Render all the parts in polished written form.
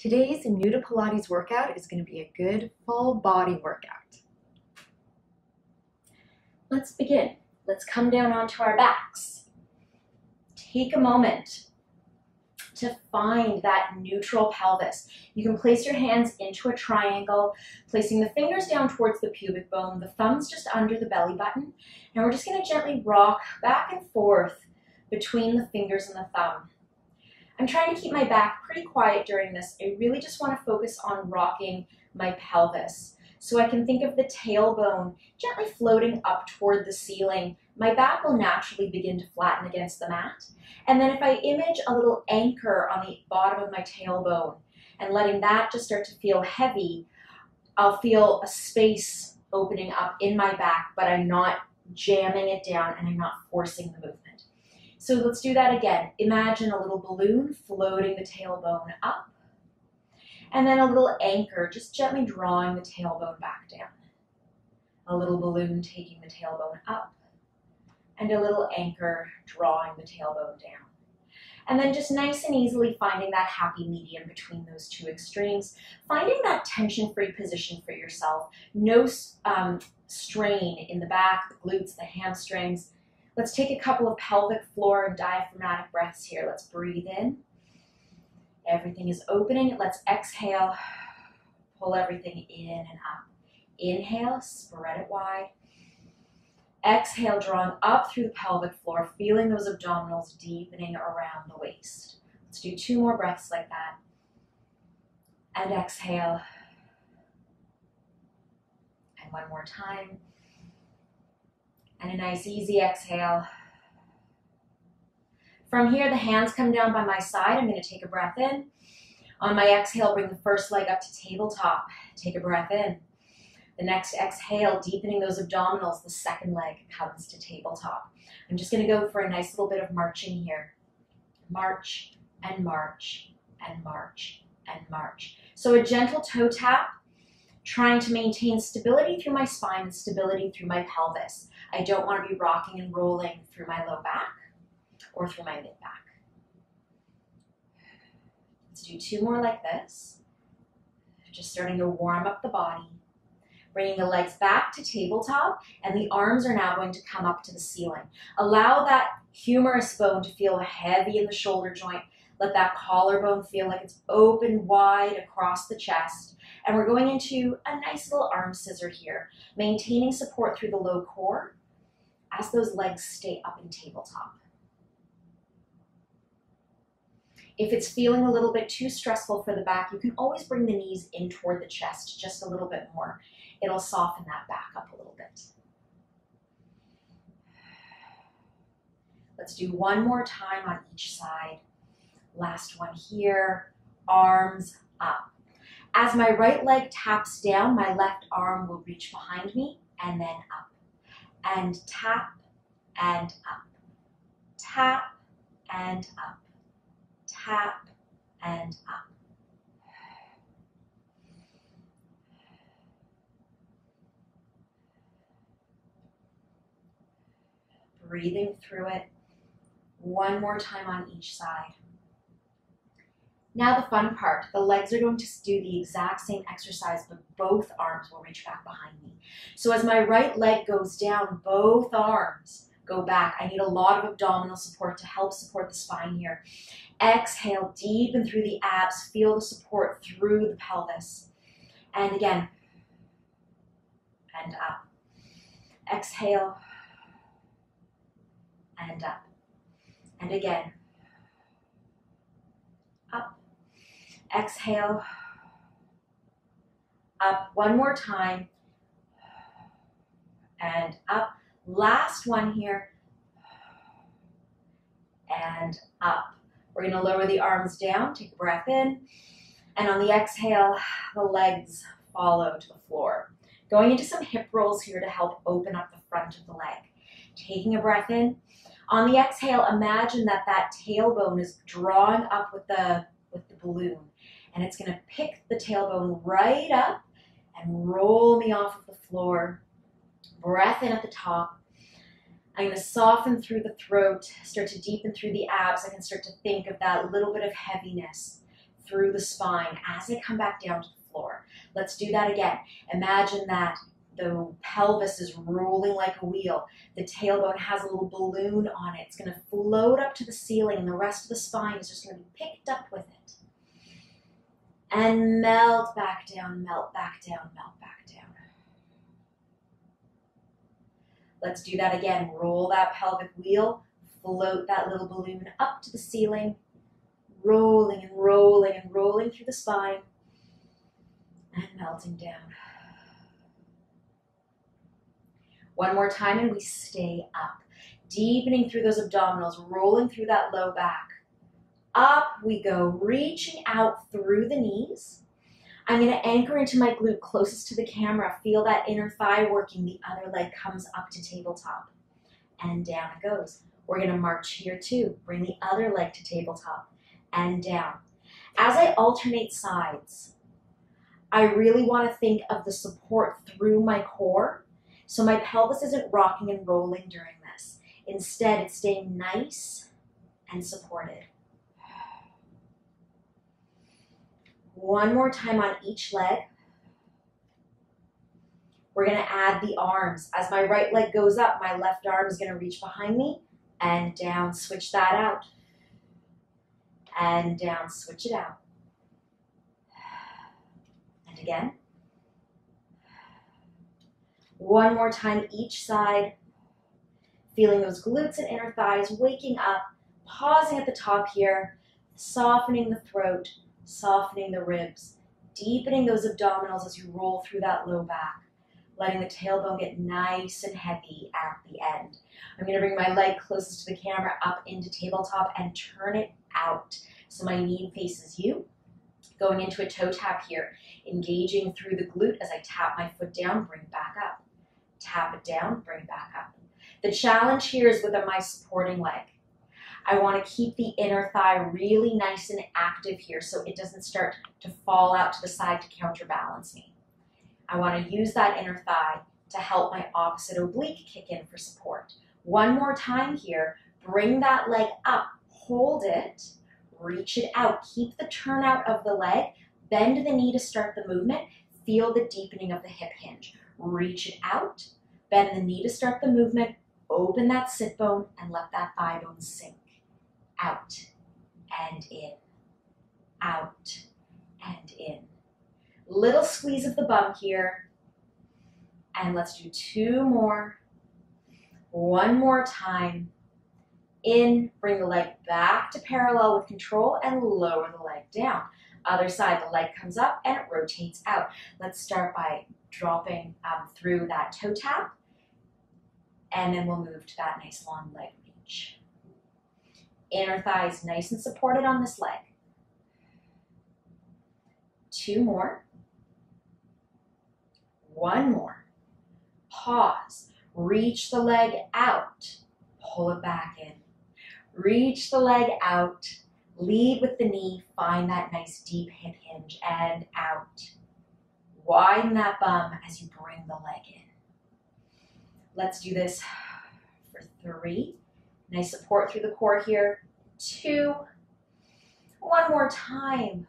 Today's new to Pilates workout is going to be a good full body workout. Let's begin. Let's come down onto our backs. Take a moment to find that neutral pelvis. You can place your hands into a triangle, placing the fingers down towards the pubic bone, the thumbs just under the belly button, and we're just going to gently rock back and forth between the fingers and the thumb. I'm trying to keep my back pretty quiet during this. I really just want to focus on rocking my pelvis. So I can think of the tailbone gently floating up toward the ceiling. My back will naturally begin to flatten against the mat. And then if I image a little anchor on the bottom of my tailbone and letting that just start to feel heavy, I'll feel a space opening up in my back, but I'm not jamming it down and I'm not forcing the movement. So let's do that again. Imagine a little balloon floating the tailbone up, and then a little anchor just gently drawing the tailbone back down. A little balloon taking the tailbone up, and a little anchor drawing the tailbone down. And then just nice and easily finding that happy medium between those two extremes, finding that tension-free position for yourself. No strain in the back, the glutes, the hamstrings. Let's take a couple of pelvic floor and diaphragmatic breaths here. Let's breathe in. Everything is opening. Let's exhale. Pull everything in and up. Inhale, spread it wide. Exhale, drawing up through the pelvic floor, feeling those abdominals deepening around the waist. Let's do 2 more breaths like that. And exhale. And 1 more time. And a nice easy exhale. From here, the hands come down by my side. I'm going to take a breath in. On my exhale, bring the first leg up to tabletop. Take a breath in. The next exhale, deepening those abdominals, the second leg comes to tabletop. I'm just going to go for a nice little bit of marching here. March and march and march and march. So a gentle toe tap, trying to maintain stability through my spine and stability through my pelvis. I don't want to be rocking and rolling through my low back or through my mid back. Let's do 2 more like this. Just starting to warm up the body. Bringing the legs back to tabletop, and the arms are now going to come up to the ceiling. Allow that humerus bone to feel heavy in the shoulder joint. Let that collarbone feel like it's open wide across the chest. And we're going into a nice little arm scissor here, maintaining support through the low core as those legs stay up in tabletop. If it's feeling a little bit too stressful for the back, you can always bring the knees in toward the chest just a little bit more. It'll soften that back up a little bit. Let's do 1 more time on each side. Last one here, arms up. As my right leg taps down, my left arm will reach behind me and then up. And tap and up. Tap and up. Tap and up. Breathing through it. 1 more time on each side. Now the fun part, the legs are going to do the exact same exercise, but both arms will reach back behind me. So as my right leg goes down, both arms go back. I need a lot of abdominal support to help support the spine here. Exhale, deepen through the abs, feel the support through the pelvis. And again, and up. Exhale, and up. And again, up. Exhale, up. 1 more time, and up. Last one here, and up. We're going to lower the arms down, take a breath in, and on the exhale, the legs follow to the floor. Going into some hip rolls here to help open up the front of the leg. Taking a breath in. On the exhale, imagine that that tailbone is drawing up with the balloon, and it's going to pick the tailbone right up and roll me off of the floor. Breath in at the top. I'm going to soften through the throat, start to deepen through the abs. I can start to think of that little bit of heaviness through the spine as I come back down to the floor. Let's do that again. Imagine that the pelvis is rolling like a wheel. The tailbone has a little balloon on it. It's going to float up to the ceiling, and the rest of the spine is just going to be picked up with it. And melt back down, melt back down, melt back down. Let's do that again. Roll that pelvic wheel, float that little balloon up to the ceiling, rolling and rolling and rolling through the spine, and melting down. One more time, and we stay up. Deepening through those abdominals, rolling through that low back. Up we go, reaching out through the knees. I'm going to anchor into my glute closest to the camera. Feel that inner thigh working. The other leg comes up to tabletop. And down it goes. We're going to march here too. Bring the other leg to tabletop and down. As I alternate sides, I really want to think of the support through my core. So my pelvis isn't rocking and rolling during this. Instead, it's staying nice and supported. One more time on each leg. We're going to add the arms. As my right leg goes up, my left arm is going to reach behind me and down. Switch that out. And down, switch it out. And again. One more time each side. Feeling those glutes and inner thighs waking up. Pausing at the top here. Softening the throat. Softening the ribs. Deepening those abdominals as you roll through that low back. Letting the tailbone get nice and heavy at the end. I'm going to bring my leg closest to the camera up into tabletop and turn it out. So my knee faces you. Going into a toe tap here. Engaging through the glute as I tap my foot down, bring back up. Tap it down, bring back up. The challenge here is with my supporting leg. I want to keep the inner thigh really nice and active here so it doesn't start to fall out to the side to counterbalance me. I want to use that inner thigh to help my opposite oblique kick in for support. One more time here, bring that leg up, hold it, reach it out. Keep the turnout of the leg, bend the knee to start the movement, feel the deepening of the hip hinge. Reach it out, bend the knee to start the movement, open that sit bone and let that thigh bone sink. Out and in, out and in. Little squeeze of the bum here. And let's do two more. One more time. In, bring the leg back to parallel with control and lower the leg down. Other side, the leg comes up and it rotates out. Let's start by dropping through that toe tap. And then we'll move to that nice long leg reach. Inner thigh is nice and supported on this leg. Two more. One more. Pause. Reach the leg out. Pull it back in. Reach the leg out. Lead with the knee. Find that nice deep hip hinge and out. Widen that bum as you bring the leg in. Let's do this for 3. Nice support through the core here. 2. One more time.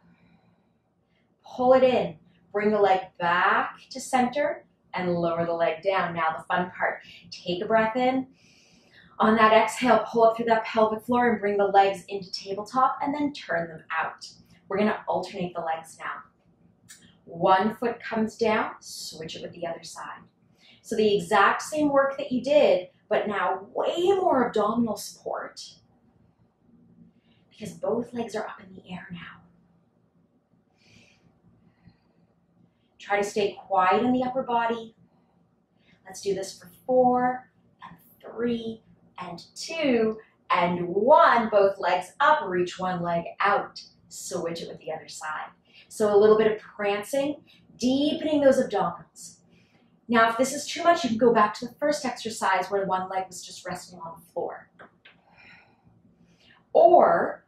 Pull it in. Bring the leg back to center and lower the leg down. Now the fun part. Take a breath in. On that exhale, pull up through that pelvic floor and bring the legs into tabletop and then turn them out. We're going to alternate the legs now. One foot comes down, switch it with the other side. So the exact same work that you did, but now way more abdominal support because both legs are up in the air now. Try to stay quiet in the upper body. Let's do this for 4 and 3 and 2 and 1. Both legs up, reach one leg out. Switch it with the other side. So a little bit of prancing, deepening those abdominals. Now, if this is too much, you can go back to the first exercise where one leg was just resting on the floor. Or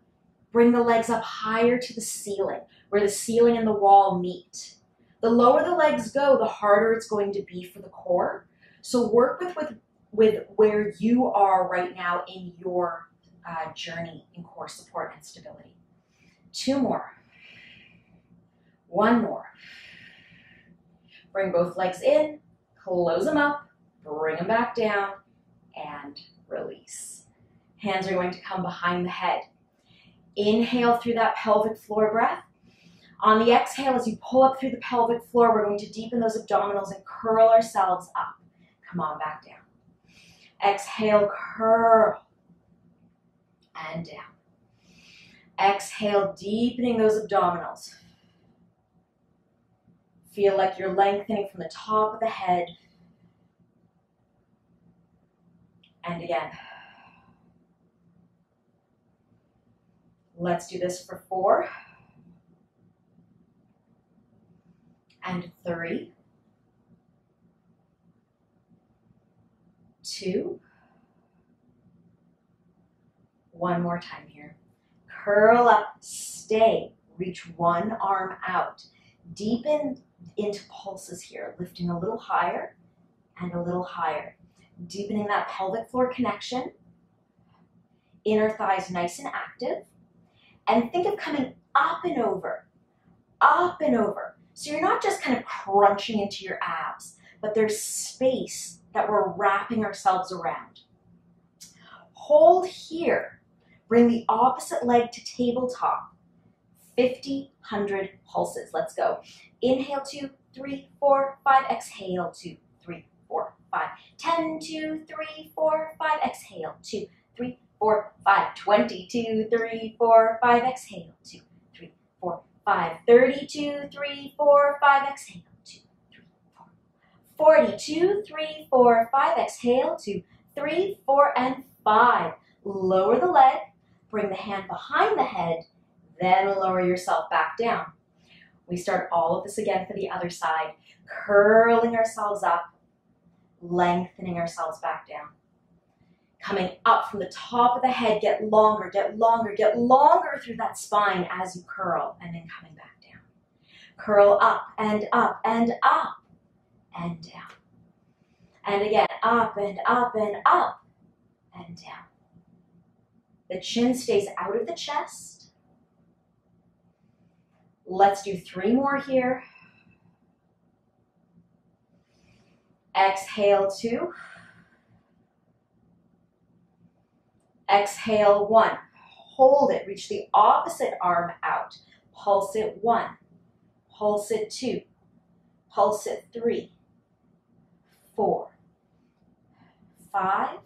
bring the legs up higher to the ceiling, where the ceiling and the wall meet. The lower the legs go, the harder it's going to be for the core. So work with where you are right now in your journey in core support and stability. 2 more. One more. Bring both legs in, close them up, bring them back down, and release. Hands are going to come behind the head. Inhale through that pelvic floor breath. On the exhale, as you pull up through the pelvic floor, we're going to deepen those abdominals and curl ourselves up. Come on, back down. Exhale, curl, and down. Exhale, deepening those abdominals. Feel like you're lengthening from the top of the head. And again. Let's do this for 4. And 3. 2. One more time here. Curl up, stay. Reach one arm out. Deepen into pulses here, lifting a little higher and a little higher. Deepening that pelvic floor connection. Inner thighs nice and active. And think of coming up and over, up and over. So you're not just kind of crunching into your abs, but there's space that we're wrapping ourselves around. Hold here. Bring the opposite leg to tabletop. 50, 100 pulses. Let's go. Inhale, 2, 3, 4, 5. Exhale, 2, 3, 4, 5. 10, 2, 3, 4, 5. Exhale, 2, 3, 4, 5. 20, 2, 3, 4, 5. Exhale, 2, 3, 4, 5. 30, 2, 3, 4, 5. Exhale, 2, 3, 4. 40, 2, 3, 4, 5. Exhale, 2, 3, 4, and 5. Lower the leg. Bring the hand behind the head. Then lower yourself back down. We start all of this again for the other side. Curling ourselves up. Lengthening ourselves back down. Coming up from the top of the head, get longer, get longer, get longer through that spine as you curl, and then coming back down. Curl up and up and up and down. And again, up and up and up and down. The chin stays out of the chest. Let's do 3 more here. Exhale, 2. Exhale, 1. Hold it. Reach the opposite arm out. Pulse it 1. Pulse it 2. Pulse it 3. 4. 5.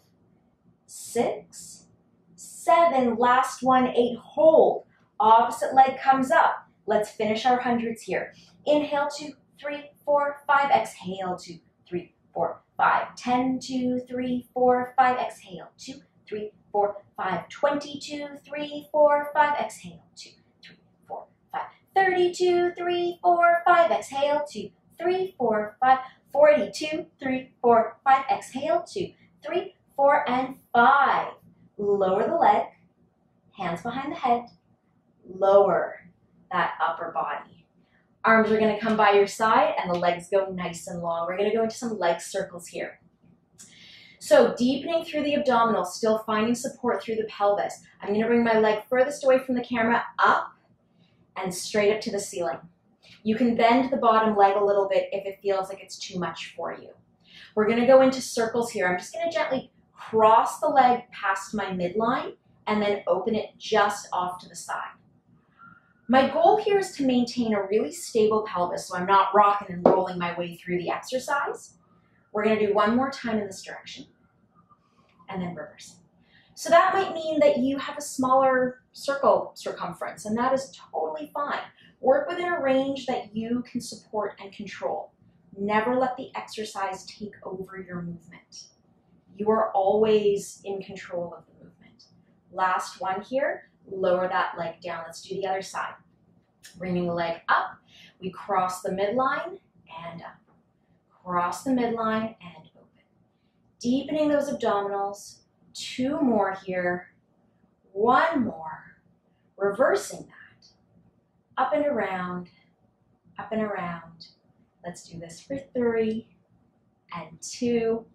6. 7. Last one, 8. Hold. Opposite leg comes up. Let's finish our hundreds here. Inhale, 2, 3, 4, 5. Exhale, 2, 3, 4, 5. 10, 2, 3, 4, 5. Exhale, 2, 3, 4, 5. 22, 3, 4, 5. Exhale, 2, 3, 4, 5. 32, 3, 4, 5. Exhale, 2, 3, 4, 5. 42, 3, 4, 5. Exhale, 2, 3, 4, and 5. Lower the leg, hands behind the head. Lower that upper body. Arms are going to come by your side and the legs go nice and long. We're going to go into some leg circles here. So deepening through the abdominals, still finding support through the pelvis. I'm going to bring my leg furthest away from the camera, up and straight up to the ceiling. You can bend the bottom leg a little bit if it feels like it's too much for you. We're going to go into circles here. I'm just going to gently cross the leg past my midline and then open it just off to the side. My goal here is to maintain a really stable pelvis so I'm not rocking and rolling my way through the exercise. We're going to do 1 more time in this direction and then reverse. So that might mean that you have a smaller circle circumference, and that is totally fine. Work within a range that you can support and control. Never let the exercise take over your movement. You are always in control of the movement. Last one here. Lower that leg down. Let's do the other side. Bringing the leg up, we cross the midline and up. Cross the midline and open. Deepening those abdominals. 2 more here. 1 more. Reversing that. Up and around, up and around. Let's do this for 3 and 2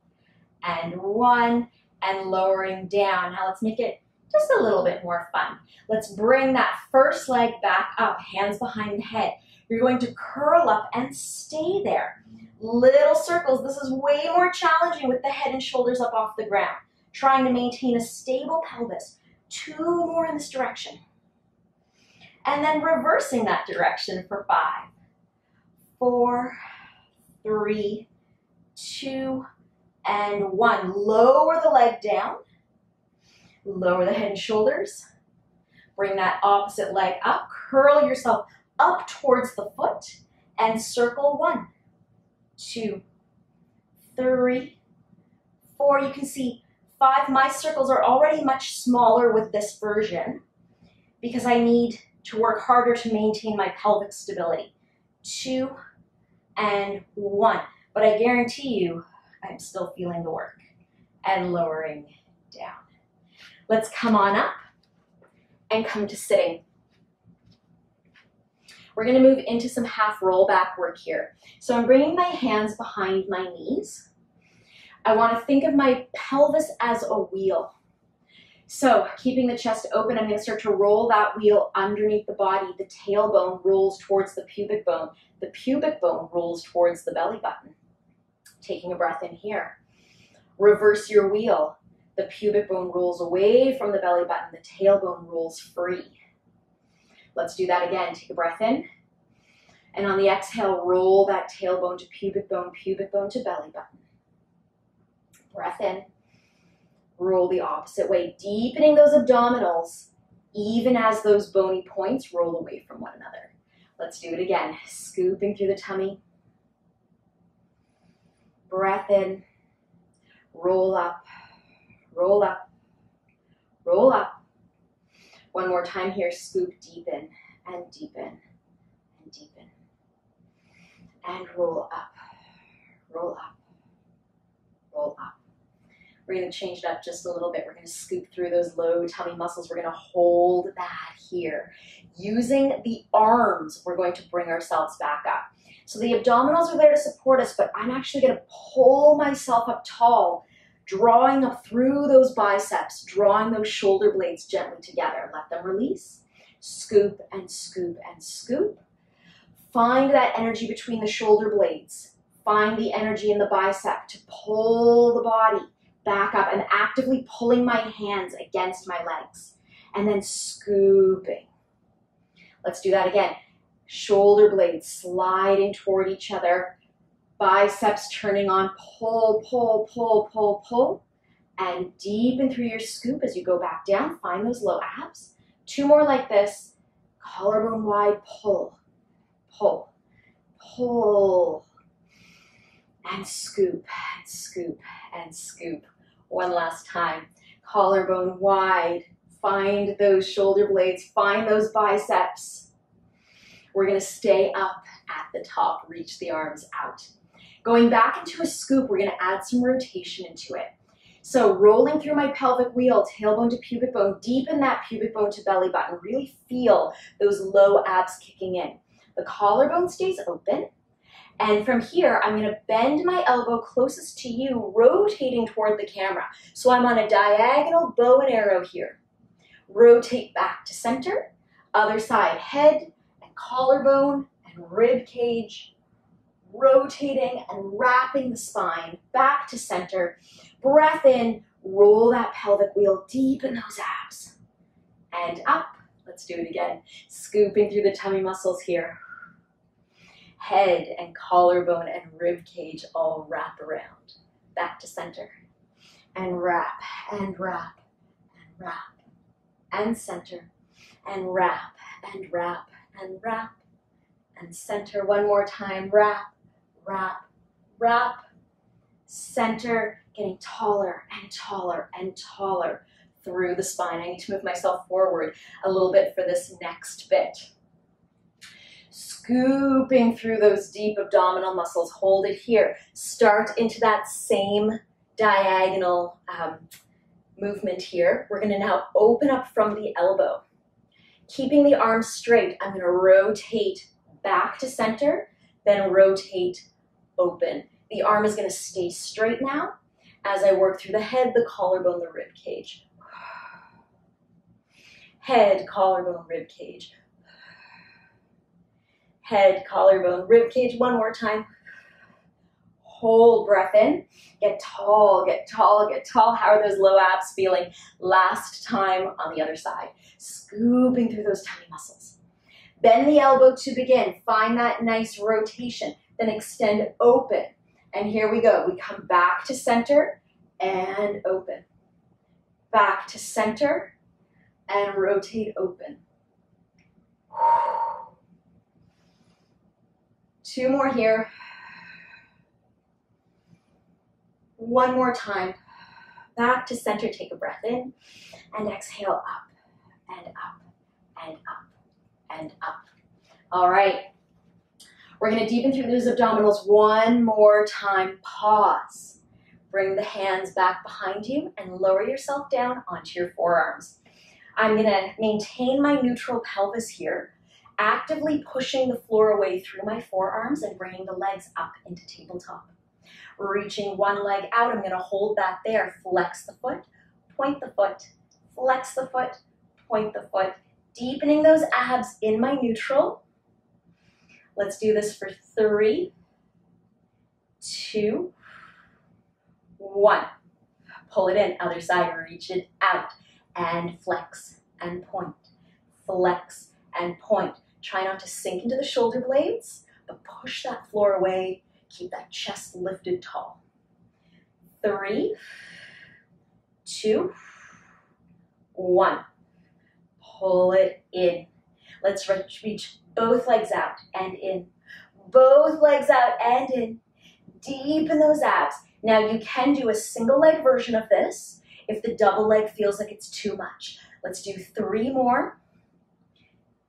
and 1 and lowering down. Now let's make it just a little bit more fun. Let's bring that first leg back up, hands behind the head. You're going to curl up and stay there. Little circles. This is way more challenging with the head and shoulders up off the ground. Trying to maintain a stable pelvis. 2 more in this direction. And then reversing that direction for 5, 4, 3, 2, and 1. Lower the leg down. Lower the head and shoulders. Bring that opposite leg up. Curl yourself up towards the foot and circle 1, 2, 3, 4. You can see 5. My circles are already much smaller with this version because I need to work harder to maintain my pelvic stability. 2 and 1. But I guarantee you, I'm still feeling the work. And lowering down. Let's come on up and come to sitting. We're going to move into some half roll back work here. So I'm bringing my hands behind my knees. I want to think of my pelvis as a wheel. So keeping the chest open, I'm going to start to roll that wheel underneath the body. The tailbone rolls towards the pubic bone. The pubic bone rolls towards the belly button. Taking a breath in here. Reverse your wheel. The pubic bone rolls away from the belly button. The tailbone rolls free. Let's do that again. Take a breath in. And on the exhale, roll that tailbone to pubic bone to belly button. Breath in. Roll the opposite way, deepening those abdominals, even as those bony points roll away from one another. Let's do it again. Scooping through the tummy. Breath in. Roll up, roll up, roll up. One more time here. Scoop deepen and deepen and deepen. And roll up, roll up, roll up. We're going to change it up just a little bit. We're going to scoop through those low tummy muscles. We're going to hold that here. Using the arms, we're going to bring ourselves back up. So the abdominals are there to support us, but I'm actually going to pull myself up tall, drawing up through those biceps, drawing those shoulder blades gently together. Let them release. Scoop and scoop and scoop. Find that energy between the shoulder blades. Find the energy in the bicep to pull the body back up and actively pulling my hands against my legs and then scooping. Let's do that again. Shoulder blades sliding toward each other, biceps turning on, pull, pull, pull, pull, pull, and deepen through your scoop as you go back down. Find those low abs. 2 more like this. Collarbone wide, pull, pull, pull, and scoop, and scoop, and scoop. One last time. Collarbone wide. Find those shoulder blades. Find those biceps. We're going to stay up at the top. Reach the arms out. Going back into a scoop, we're going to add some rotation into it. So rolling through my pelvic wheel, tailbone to pubic bone, deepen that pubic bone to belly button. Really feel those low abs kicking in. The collarbone stays open. And from here, I'm going to bend my elbow closest to you, rotating toward the camera. So I'm on a diagonal bow and arrow here. Rotate back to center. Other side, head and collarbone and rib cage. Rotating and wrapping the spine back to center. Breath in, roll that pelvic wheel, deepen those abs. And up. Let's do it again. Scooping through the tummy muscles here. Head and collarbone and rib cage all wrap around. Back to center. And wrap, and wrap, and wrap. And center. And wrap, and wrap, and wrap. And center. One more time. Wrap, wrap, wrap. Center. Getting taller and taller and taller through the spine. I need to move myself forward a little bit for this next bit. Scooping through those deep abdominal muscles. Hold it here. Start into that same diagonal movement here. We're going to now open up from the elbow. Keeping the arms straight, I'm going to rotate back to center, then rotate open. The arm is going to stay straight now as I work through the head, the collarbone, the rib cage. Head, collarbone, rib cage. Head, collarbone, rib cage. One more time. Hold breath in. Get tall, get tall, get tall. How are those low abs feeling? Last time on the other side. Scooping through those tummy muscles. Bend the elbow to begin. Find that nice rotation. Then extend open. And here we go. We come back to center and open. Back to center and rotate open. 2 more here. 1 more time. Back to center. Take a breath in and exhale up and up and up and up. All right. We're going to deepen through those abdominals 1 more time. Pause. Bring the hands back behind you and lower yourself down onto your forearms. I'm going to maintain my neutral pelvis here, actively pushing the floor away through my forearms and bringing the legs up into tabletop. Reaching one leg out, I'm going to hold that there. Flex the foot, point the foot, flex the foot, point the foot. Deepening those abs in my neutral. Let's do this for 3, 2, 1. Pull it in, other side, reach it out, and flex and point, flex and point. Try not to sink into the shoulder blades, but push that floor away. Keep that chest lifted tall. 3, 2, 1. Pull it in. Let's reach both legs out and in. Both legs out and in. Deepen those abs. Now you can do a single leg version of this if the double leg feels like it's too much. Let's do 3 more.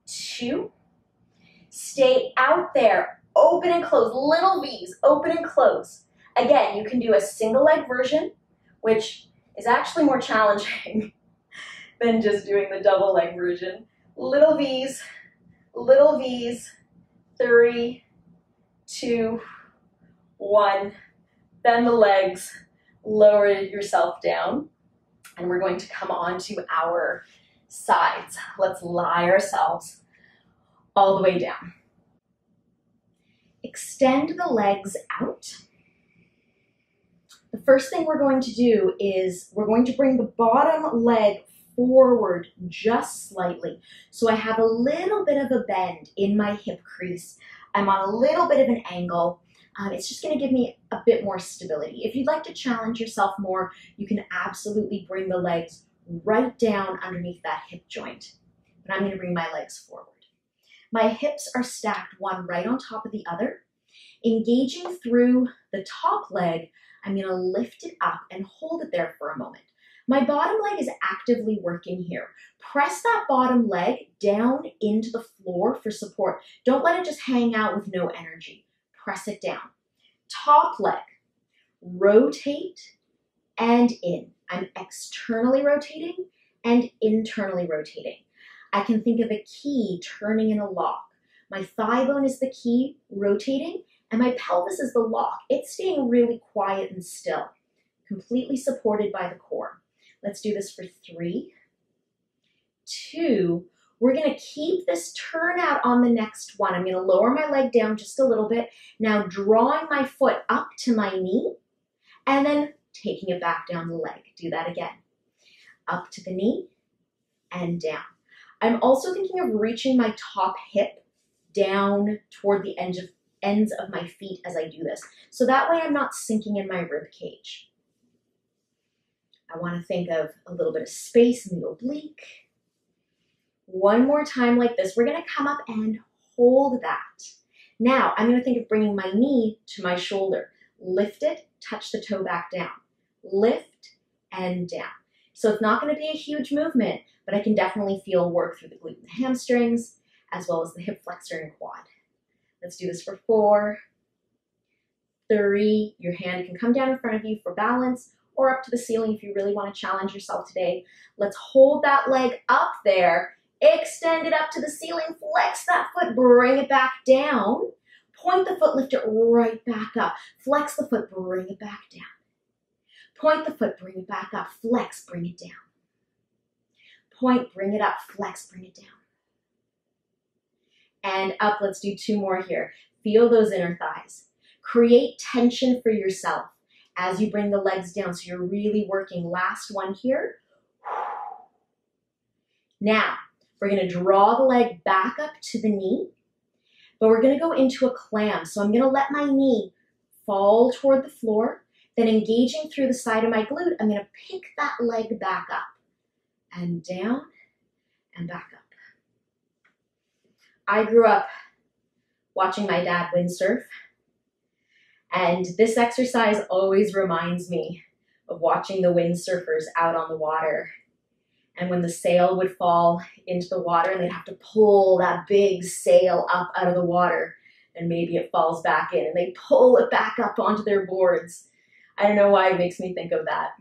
2. Stay out there. Open and close. Little V's. Open and close. Again, you can do a single leg version, which is actually more challenging than just doing the double leg version. Little V's. Little V's. 3, 2, 1. Bend the legs. Lower yourself down. And we're going to come onto our sides. Let's lie ourselves all the way down. Extend the legs out. The first thing we're going to do is we're going to bring the bottom leg forward just slightly. So I have a little bit of a bend in my hip crease. I'm on a little bit of an angle. It's just going to give me a bit more stability. If you'd like to challenge yourself more, you can absolutely bring the legs right down underneath that hip joint. But I'm going to bring my legs forward. My hips are stacked one right on top of the other. Engaging through the top leg, I'm going to lift it up and hold it there for a moment. My bottom leg is actively working here. Press that bottom leg down into the floor for support. Don't let it just hang out with no energy. Press it down. Top leg, rotate and in. I'm externally rotating and internally rotating. I can think of a key turning in a lock. My thigh bone is the key rotating and my pelvis is the lock. It's staying really quiet and still, completely supported by the core. Let's do this for 3, 2, we're going to keep this turn out on the next one. I'm going to lower my leg down just a little bit. Now drawing my foot up to my knee and then taking it back down the leg. Do that again. Up to the knee and down. I'm also thinking of reaching my top hip down toward the ends of my feet as I do this. So that way I'm not sinking in my rib cage. I want to think of a little bit of space in the oblique. One more time like this. We're going to come up and hold that. Now I'm going to think of bringing my knee to my shoulder. Lift it, touch the toe back down. Lift and down. So it's not going to be a huge movement, but I can definitely feel work through the glute and the hamstrings, as well as the hip flexor and quad. Let's do this for 4, 3. Your hand can come down in front of you for balance or up to the ceiling if you really want to challenge yourself today. Let's hold that leg up there. Extend it up to the ceiling, flex that foot, bring it back down. Point the foot, lift it right back up. Flex the foot, bring it back down. Point the foot, bring it back up. Flex, bring it down. Point, bring it up, flex, bring it down. And up, let's do 2 more here. Feel those inner thighs. Create tension for yourself as you bring the legs down, so you're really working. Last one here. Now, we're gonna draw the leg back up to the knee, but we're gonna go into a clam. So I'm gonna let my knee fall toward the floor, then engaging through the side of my glute, I'm gonna pick that leg back up and down and back up. I grew up watching my dad windsurf, and this exercise always reminds me of watching the windsurfers out on the water. And when the sail would fall into the water and they'd have to pull that big sail up out of the water, and maybe it falls back in and they pull it back up onto their boards. I don't know why it makes me think of that.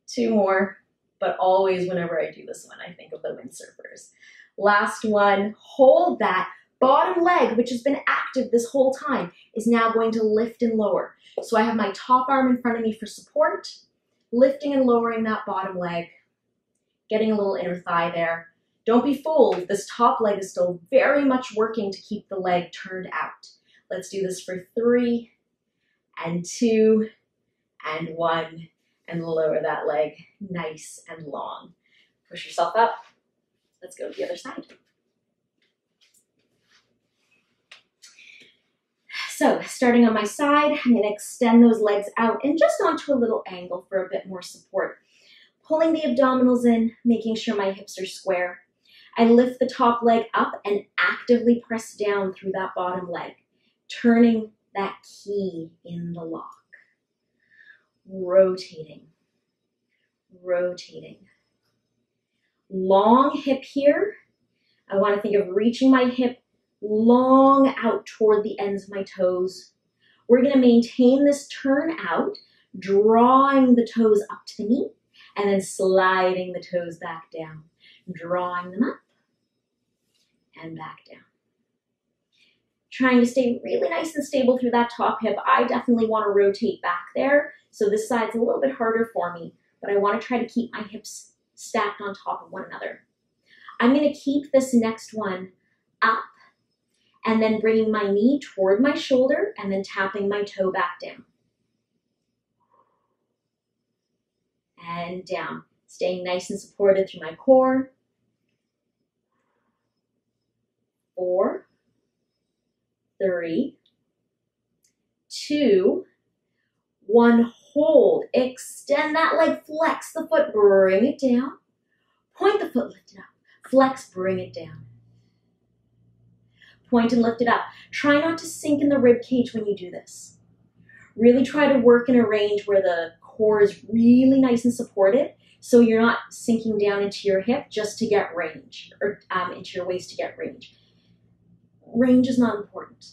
2 more, but always whenever I do this one, I think of the windsurfers. Last one, hold that. Bottom leg, which has been active this whole time, is now going to lift and lower. So I have my top arm in front of me for support, lifting and lowering that bottom leg, getting a little inner thigh there. Don't be fooled, this top leg is still very much working to keep the leg turned out. Let's do this for 3 and 2 and 1, and lower that leg nice and long. Push yourself up. Let's go to the other side. So starting on my side, I'm gonna extend those legs out and just onto a little angle for a bit more support. Pulling the abdominals in, making sure my hips are square. I lift the top leg up and actively press down through that bottom leg, turning that key in the lock. Rotating, rotating. Long hip here. I want to think of reaching my hip long out toward the ends of my toes. We're going to maintain this turn out, drawing the toes up to the knee, and then sliding the toes back down, drawing them up and back down. Trying to stay really nice and stable through that top hip. I definitely want to rotate back there, so this side's a little bit harder for me, but I want to try to keep my hips stacked on top of one another. I'm going to keep this next one up and then bringing my knee toward my shoulder and then tapping my toe back down. And down, staying nice and supported through my core. 4, 3, 2, 1, hold. Extend that leg, flex the foot, bring it down. Point the foot, lift it up. Flex, bring it down. Point and lift it up. Try not to sink in the rib cage when you do this. Really try to work in a range where the core is really nice and supported, so you're not sinking down into your hip just to get range, or into your waist to get range. Range is not important.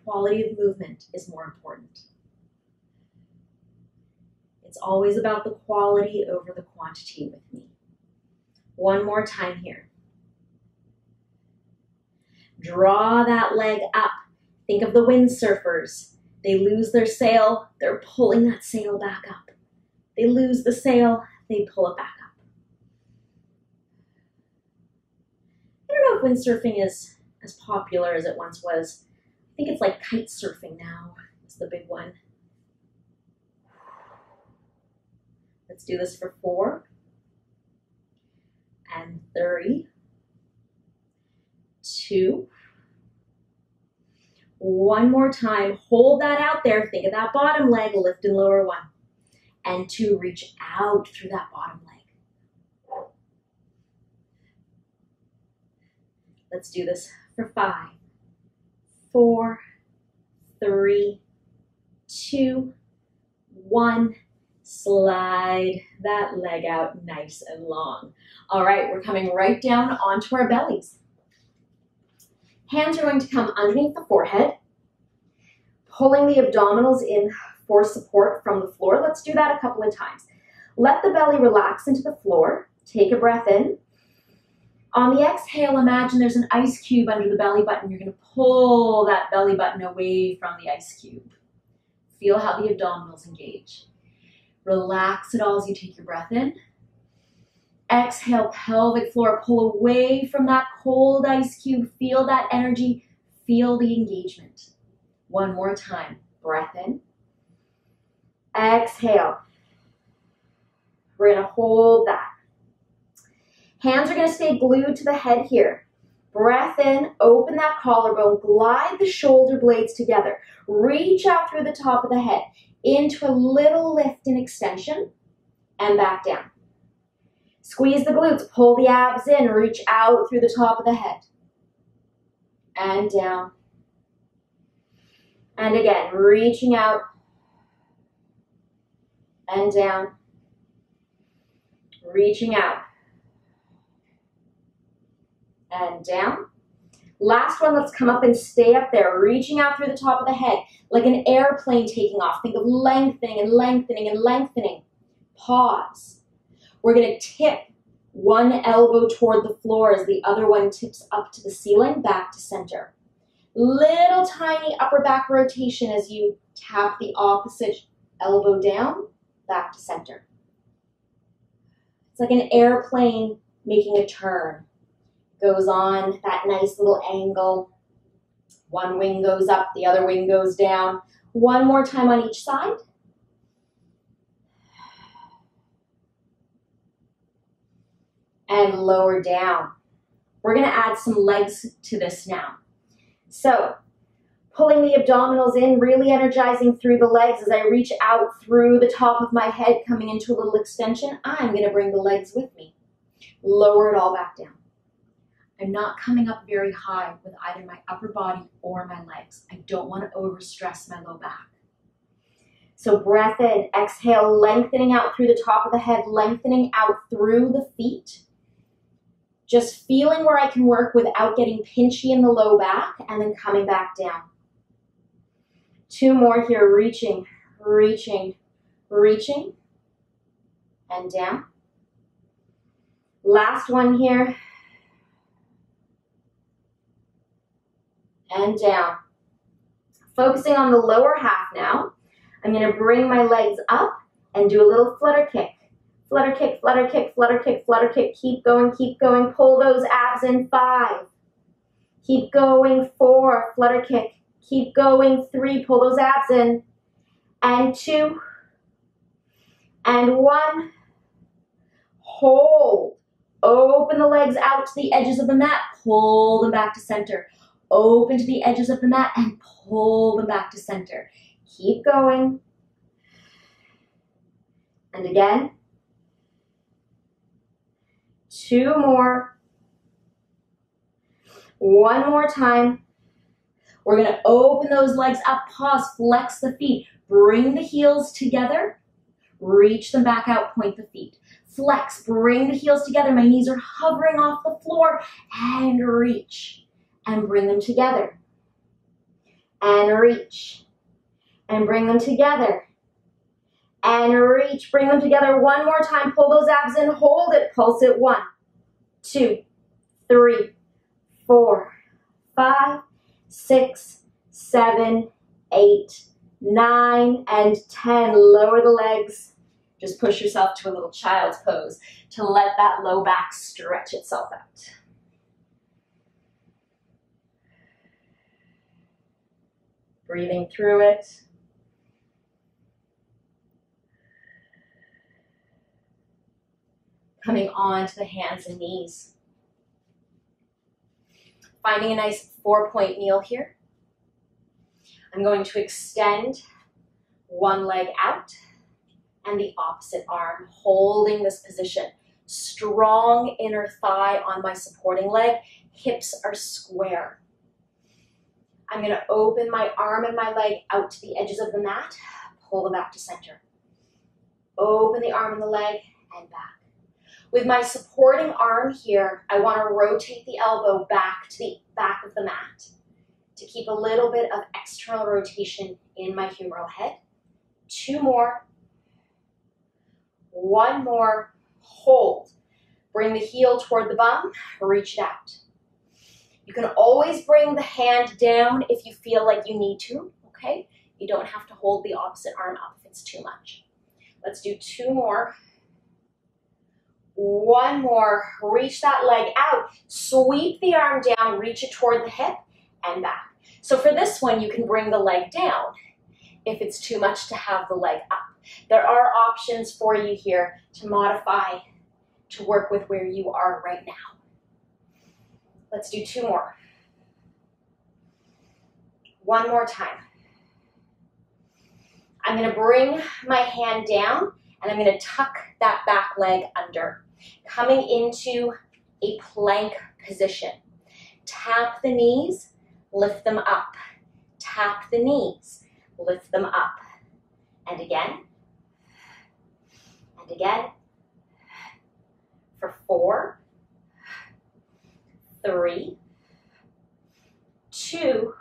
Quality of movement is more important. It's always about the quality over the quantity with me. One more time here. Draw that leg up. Think of the windsurfers. They lose their sail, they're pulling that sail back up. They lose the sail, they pull it back up. I don't know if windsurfing is as popular as it once was. I think it's like kite surfing now. It's the big one. Let's do this for 4 and 3, 2, 1 more time. Hold that out there. Think of that bottom leg, lift and lower 1. And 2, reach out through that bottom leg. Let's do this for 5, 4, 3, 2, 1. Slide that leg out nice and long. All right, we're coming right down onto our bellies. Hands are going to come underneath the forehead, pulling the abdominals in for support from the floor. Let's do that a couple of times. Let the belly relax into the floor. Take a breath in. On the exhale, imagine there's an ice cube under the belly button. You're going to pull that belly button away from the ice cube. Feel how the abdominals engage. Relax it all as you take your breath in Exhale, pelvic floor. Pull away from that cold ice cube. Feel that energy. Feel the engagement. One more time. Breath in. Exhale. We're going to hold that. Hands are going to stay glued to the head here. Breath in, open that collarbone, glide the shoulder blades together. Reach out through the top of the head into a little lift and extension and back down. Squeeze the glutes, pull the abs in, reach out through the top of the head. And down. And again, reaching out and down. Reaching out. And down. Last one, let's come up and stay up there, reaching out through the top of the head, like an airplane taking off. Think of lengthening and lengthening and lengthening. Pause. We're going to tip one elbow toward the floor as the other one tips up to the ceiling, back to center. Little tiny upper back rotation as you tap the opposite elbow down, back to center. It's like an airplane making a turn. Goes on that nice little angle. One wing goes up, the other wing goes down. One more time on each side. And lower down. We're going to add some legs to this now. So, pulling the abdominals in, really energizing through the legs as I reach out through the top of my head, coming into a little extension. I'm going to bring the legs with me. Lower it all back down. I'm not coming up very high with either my upper body or my legs. I don't want to overstress my low back. So breath in, exhale, lengthening out through the top of the head, lengthening out through the feet. Just feeling where I can work without getting pinchy in the low back, and then coming back down. Two more here, reaching, reaching, reaching, and down. Last one here. And down. Focusing on the lower half now. I'm going to bring my legs up and do a little flutter kick. Flutter kick, flutter kick, flutter kick, flutter kick. Keep going, keep going. Pull those abs in. 5. Keep going. 4. Flutter kick. Keep going. 3. Pull those abs in. And 2. And 1. Hold. Open the legs out to the edges of the mat. Pull them back to center. Open to the edges of the mat and pull them back to center. Keep going. And again. 2 more. 1 more time. We're going to open those legs up, pause, flex the feet. Bring the heels together. Reach them back out, point the feet. Flex, bring the heels together. My knees are hovering off the floor. And reach. And bring them together. And reach. And bring them together. And reach. Bring them together one more time. Pull those abs in. Hold it. Pulse it. 1, 2, 3, 4, 5, 6, 7, 8, 9, and 10. Lower the legs. Just push yourself to a little child's pose to let that low back stretch itself out. Breathing through it. Coming on to the hands and knees. Finding a nice 4-point kneel here. I'm going to extend one leg out and the opposite arm, holding this position. Strong inner thigh on my supporting leg. Hips are square. I'm going to open my arm and my leg out to the edges of the mat, pull them back to center. Open the arm and the leg and back. With my supporting arm here, I want to rotate the elbow back to the back of the mat to keep a little bit of external rotation in my humeral head. 2 more. 1 more. Hold. Bring the heel toward the bum, reach it out. You can always bring the hand down if you feel like you need to, okay? You don't have to hold the opposite arm up if it's too much. Let's do 2 more. One more. Reach that leg out. Sweep the arm down, reach it toward the hip and back. So for this one, you can bring the leg down if it's too much to have the leg up. There are options for you here to modify, to work with where you are right now. Let's do 2 more. One more time. I'm going to bring my hand down and I'm going to tuck that back leg under, coming into a plank position. Tap the knees, lift them up. Tap the knees, lift them up. And again. And again. For 4, 3, 2,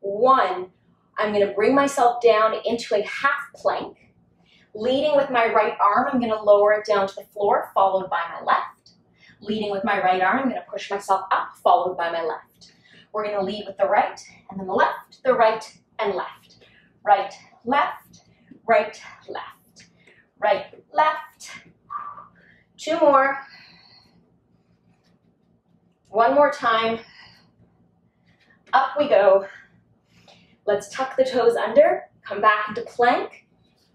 1. I'm going to bring myself down into a half plank. Leading with my right arm, I'm going to lower it down to the floor, followed by my left. Leading with my right arm, I'm going to push myself up, followed by my left. We're going to lead with the right, and then the left, the right, and left. Right, left, right, left. Right, left. 2 more. 1 more time. Up we go. Let's tuck the toes under, come back into plank,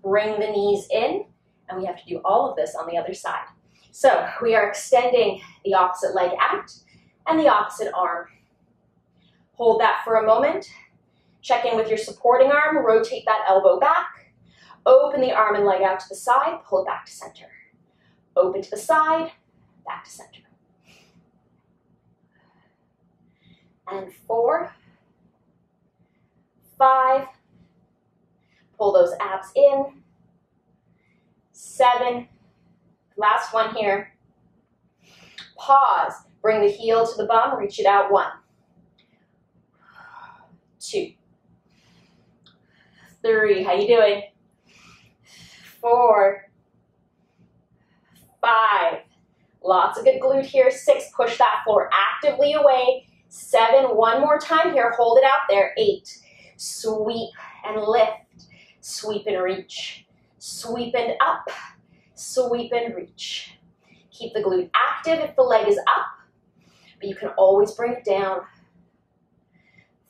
bring the knees in, and we have to do all of this on the other side. So we are extending the opposite leg out and the opposite arm. Hold that for a moment. Check in with your supporting arm, rotate that elbow back, open the arm and leg out to the side, pull it back to center. Open to the side, back to center. And 4, 5, pull those abs in, 7, last one here. Pause, bring the heel to the bum, reach it out. 1, 2, 3, how you doing? 4, 5, lots of good glute here. 6, push that floor actively away. 7, one more time here, hold it out there. 8, sweep and lift, sweep and reach, sweep and up, sweep and reach. Keep the glute active if the leg is up, but you can always bring it down.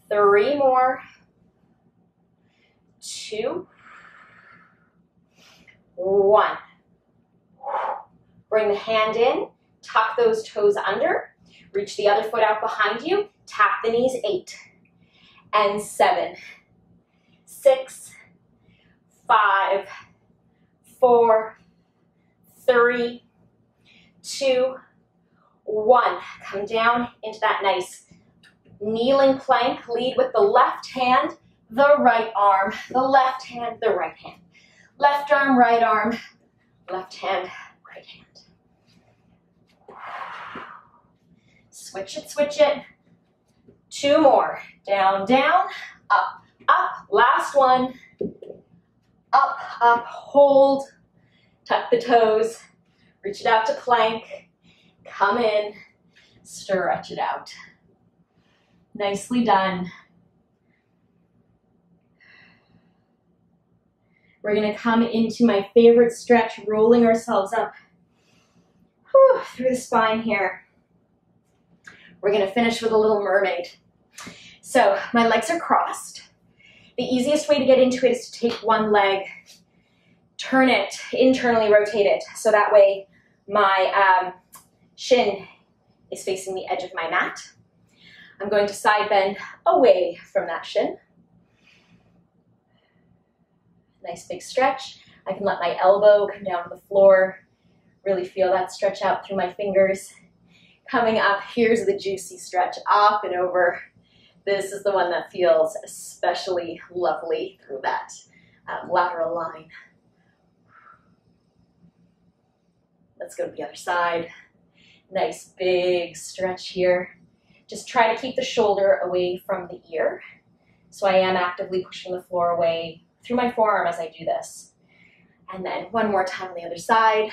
3 more, 2, 1. Bring the hand in, tuck those toes under, reach the other foot out behind you, tap the knees. 8 and 7, 6, 5, 4, 3, 2, 1. Come down into that nice kneeling plank. Lead with the left hand, the right arm, the left hand, the right hand. Left arm, right arm, left hand, right hand. Switch it, switch it. 2 more. Down, down, up, up. Last one. Up, up, hold. Tuck the toes. Reach it out to plank. Come in. Stretch it out. Nicely done. We're going to come into my favorite stretch, rolling ourselves up through the spine here. We're going to finish with a little mermaid. So my legs are crossed. The easiest way to get into it is to take one leg, turn it, internally rotate it, so that way my shin is facing the edge of my mat. I'm going to side bend away from that shin. Nice big stretch. I can let my elbow come down to the floor, really feel that stretch out through my fingers. Coming up, here's the juicy stretch, up and over. This is the one that feels especially lovely through that lateral line. Let's go to the other side. Nice big stretch here. Just try to keep the shoulder away from the ear. So I am actively pushing the floor away through my forearm as I do this. And then one more time on the other side.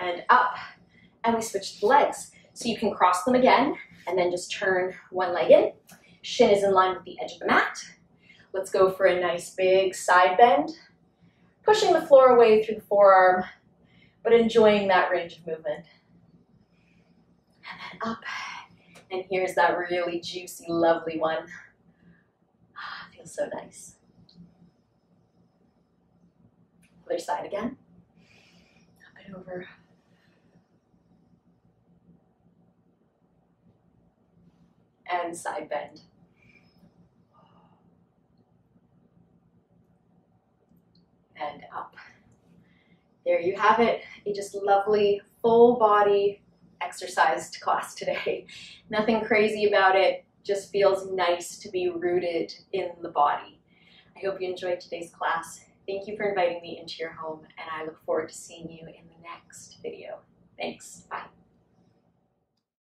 And up, and we switch the legs. So you can cross them again, and then just turn one leg in. Shin is in line with the edge of the mat. Let's go for a nice big side bend. pushing the floor away through the forearm, but enjoying that range of movement. And then up. And here's that really juicy, lovely one. Feels so nice. Other side again. Up and over. And side bend. And up. There you have it. A just lovely full body exercise class today. Nothing crazy about it. Just feels nice to be rooted in the body. I hope you enjoyed today's class. Thank you for inviting me into your home, and I look forward to seeing you in the next video. Thanks. Bye.